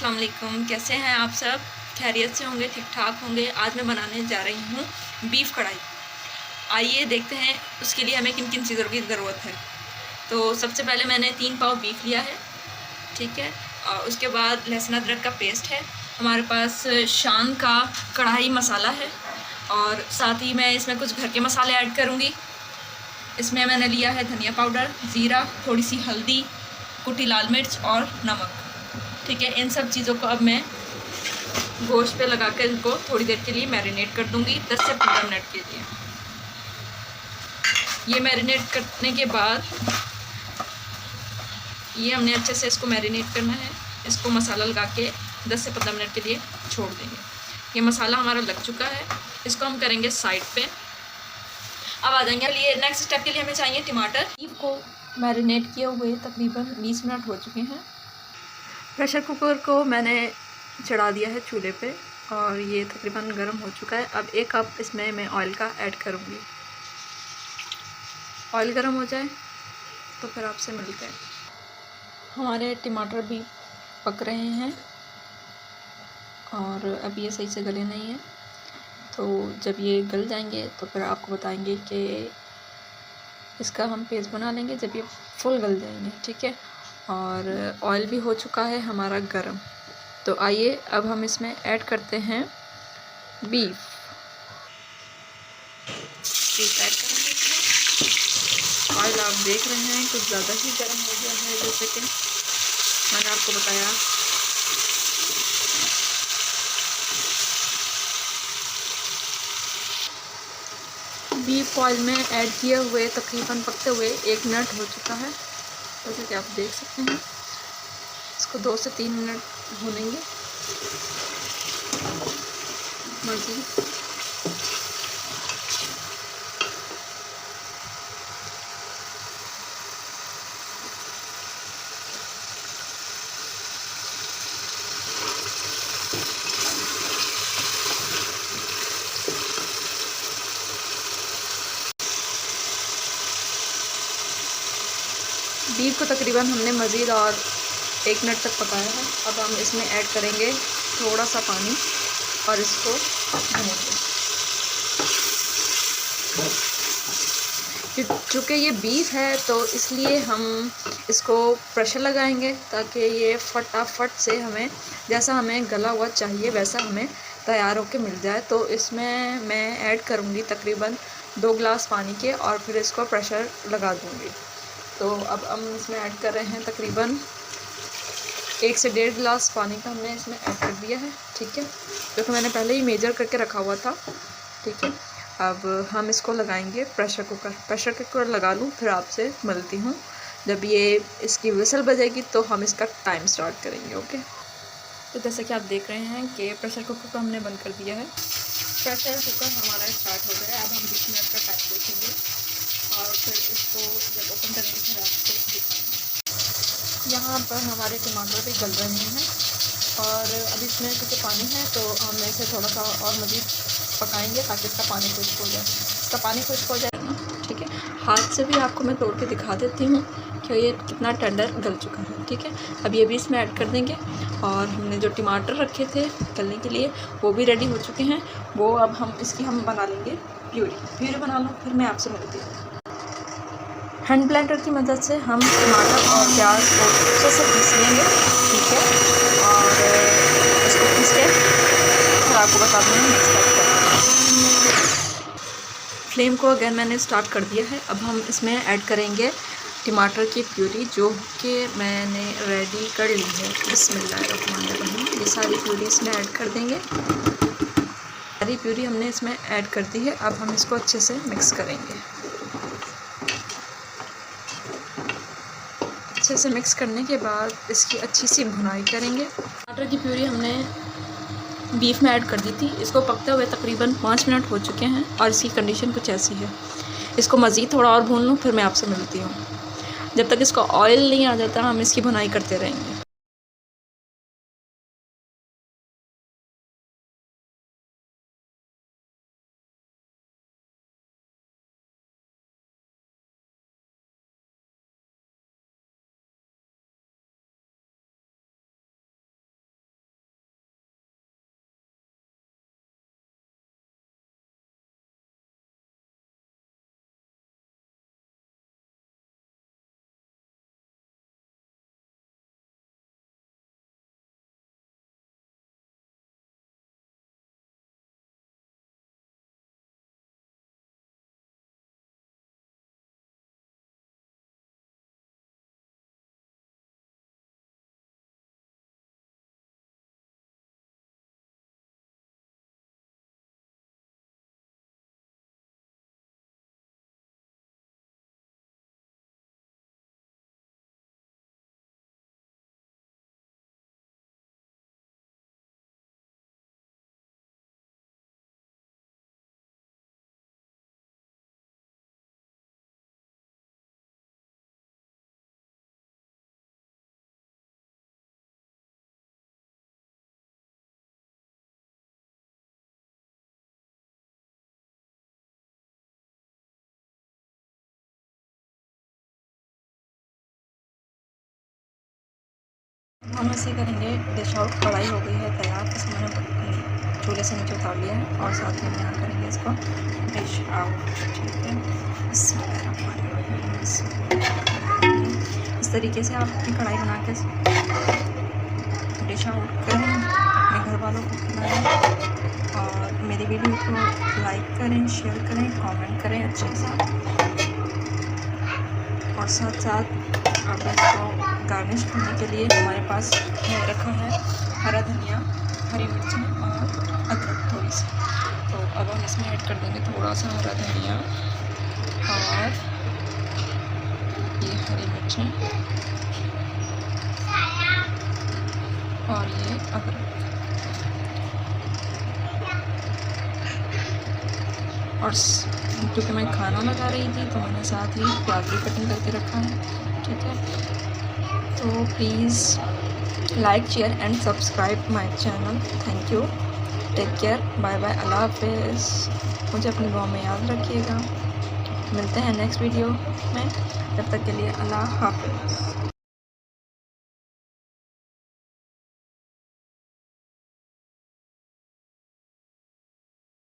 अस्सलाम वालेकुम। कैसे हैं आप सब? खैरियत से होंगे, ठीक ठाक होंगे। आज मैं बनाने जा रही हूँ बीफ कढ़ाई। आइए देखते हैं उसके लिए हमें किन किन चीज़ों की ज़रूरत है। तो सबसे पहले मैंने 3 पाव बीफ लिया है, ठीक है। और उसके बाद लहसुन अदरक का पेस्ट है, हमारे पास शान का कढ़ाई मसाला है, और साथ ही मैं इसमें कुछ घर के मसाले ऐड करूँगी। इसमें मैंने लिया है धनिया पाउडर, ज़ीरा, थोड़ी सी हल्दी, कुटी लाल मिर्च और नमक, ठीक है। इन सब चीज़ों को अब मैं गोश्त पे लगा कर इनको थोड़ी देर के लिए मैरिनेट कर दूंगी, 10 से 15 मिनट के लिए। ये मैरिनेट करने के बाद ये हमने अच्छे से इसको मैरिनेट करना है। इसको मसाला लगा के 10 से 15 मिनट के लिए छोड़ देंगे। ये मसाला हमारा लग चुका है, इसको हम करेंगे साइड पे। अब आ जाएंगे लिए नेक्स्ट स्टेप के लिए हमें चाहिए टमाटर। बीफ को मैरिनेट किए हुए तकरीबन 20 मिनट हो चुके हैं। प्रेशर कुकर को मैंने चढ़ा दिया है चूल्हे पे और ये तकरीबन गर्म हो चुका है। अब 1 कप इसमें मैं ऑयल का ऐड करूँगी। ऑयल गर्म हो जाए तो फिर आपसे मिलते हैं। हमारे टमाटर भी पक रहे हैं और अब ये सही से गले नहीं हैं, तो जब ये गल जाएंगे तो फिर आपको बताएंगे कि इसका हम पेस्ट बना लेंगे जब ये फुल गल जाएंगे, ठीक है। और ऑयल भी हो चुका है हमारा गरम। तो आइए अब हम इसमें ऐड करते हैं बीफ ऐड करेंगे इसमें। ऑयल आप देख रहे हैं कुछ ज़्यादा ही गर्म हो गया है, जैसे कि मैंने आपको बताया। बीफ ऑयल में ऐड किए हुए तकरीबन पकते हुए 1 मिनट हो चुका है, जैसे कि आप देख सकते हैं। इसको 2 से 3 मिनट भूनेंगे मज़ीद। बीफ को तकरीबन हमने मज़ीद और 1 मिनट तक पकाया है। अब हम इसमें ऐड करेंगे थोड़ा सा पानी और इसको भूनेंगे। चूँकि ये बीफ है तो इसलिए हम इसको प्रेशर लगाएंगे ताकि ये फटाफट से हमें जैसा हमें गला हुआ चाहिए वैसा हमें तैयार होकर मिल जाए। तो इसमें मैं ऐड करूँगी तकरीबन 2 गिलास पानी के और फिर इसको प्रेशर लगा दूँगी। तो अब हम इसमें ऐड कर रहे हैं तकरीबन 1 से 1.5 गिलास पानी का हमने इसमें ऐड कर दिया है, ठीक है, जो कि मैंने पहले ही मेजर करके रखा हुआ था, ठीक है। अब हम इसको लगाएंगे प्रेशर कुकर लगा लूँ फिर आपसे मिलती हूँ। जब ये इसकी विसल बजेगी तो हम इसका टाइम स्टार्ट करेंगे, ओके। तो जैसे कि आप देख रहे हैं कि प्रेशर कुकर को हमने बंद कर दिया है। प्रेशर कुकर हमारा स्टार्ट हो गया है। अब हम 20 मिनट का टाइम देखेंगे और फिर इसको जब ओपन करेंगे फिर आपको दिखाएंगे। यहाँ पर हमारे टमाटर भी गल रहे हैं और अब इसमें क्योंकि पानी है तो हम इसे थोड़ा सा और मज़ीद पकाएंगे ताकि इसका पानी खुश्क हो जाए। इसका पानी खुश्क हो जाएगा, ठीक है। हाथ से भी आपको मैं तोड़ के दिखा देती हूँ कि ये कितना टेंडर गल चुका है, ठीक है। अब ये भी इसमें ऐड कर देंगे और हमने जो टमाटर रखे थे गलने के लिए वो भी रेडी हो चुके हैं। वो अब हम इसकी हम बना लेंगे प्यूरी बना लो फिर मैं आपसे मिलती हूँ। हैंड ब्लेंडर की मदद से हम टमाटर और प्याज को अच्छे से पीस लेंगे, ठीक है। और इसको पीस के फिर आपको बता दूँगी नेक्स्ट स्टेप क्या है। फ्लेम को अगेन मैंने स्टार्ट कर दिया है। अब हम इसमें ऐड करेंगे टमाटर की प्यूरी जो कि मैंने रेडी कर ली है। बिस्मिल्लाहिर्रहमानिर्रहीम। ये सारी प्यूरी इसमें ऐड कर देंगे। सारी प्यूरी हमने इसमें ऐड कर दी है। अब हम इसको अच्छे से मिक्स करेंगे। अच्छे से मिक्स करने के बाद इसकी अच्छी सी भुनाई करेंगे। टमाटर की प्यूरी हमने बीफ में ऐड कर दी थी। इसको पकते हुए तकरीबन 5 मिनट हो चुके हैं और इसकी कंडीशन कुछ ऐसी है। इसको मज़ीद थोड़ा और भून लूँ फिर मैं आपसे मिलती हूँ। जब तक इसका ऑयल नहीं आ जाता हम इसकी भुनाई करते रहेंगे। हम ऐसे करेंगे। डिश आउट कढ़ाई हो गई है तैयार, इसमें मैंने चूल्हे से नीचे उतार लिया है और साथ में यहाँ करेंगे इसको डिश आउट। ठीक है, इस तरीके से आप अपनी कढ़ाई बना के डिश आउट करें, अपने घर वालों को खिलाएं और मेरी वीडियो को लाइक करें, शेयर करें, कमेंट करें अच्छे से। और साथ साथ अब इसको गार्निश करने के लिए हमारे पास रखा है हरा धनिया, हरी मिर्चें और अदरक थोड़ी सी। तो अब हम इसमें ऐड कर देंगे थोड़ा सा हरा धनिया और ये हरी मिर्चें और ये अदरक। और क्योंकि मैं खाना लगा रही थी तो मैंने साथ ही प्याज भी कटिंग करके रखा है। ठीक है, तो please like, share and subscribe my channel. Thank you, take care, bye bye, अल्लाह हाफिज़। मुझे अपनी दुआ में याद रखिएगा। मिलते हैं नेक्स्ट वीडियो में, तब तक के लिए अल्लाह हाफिज़।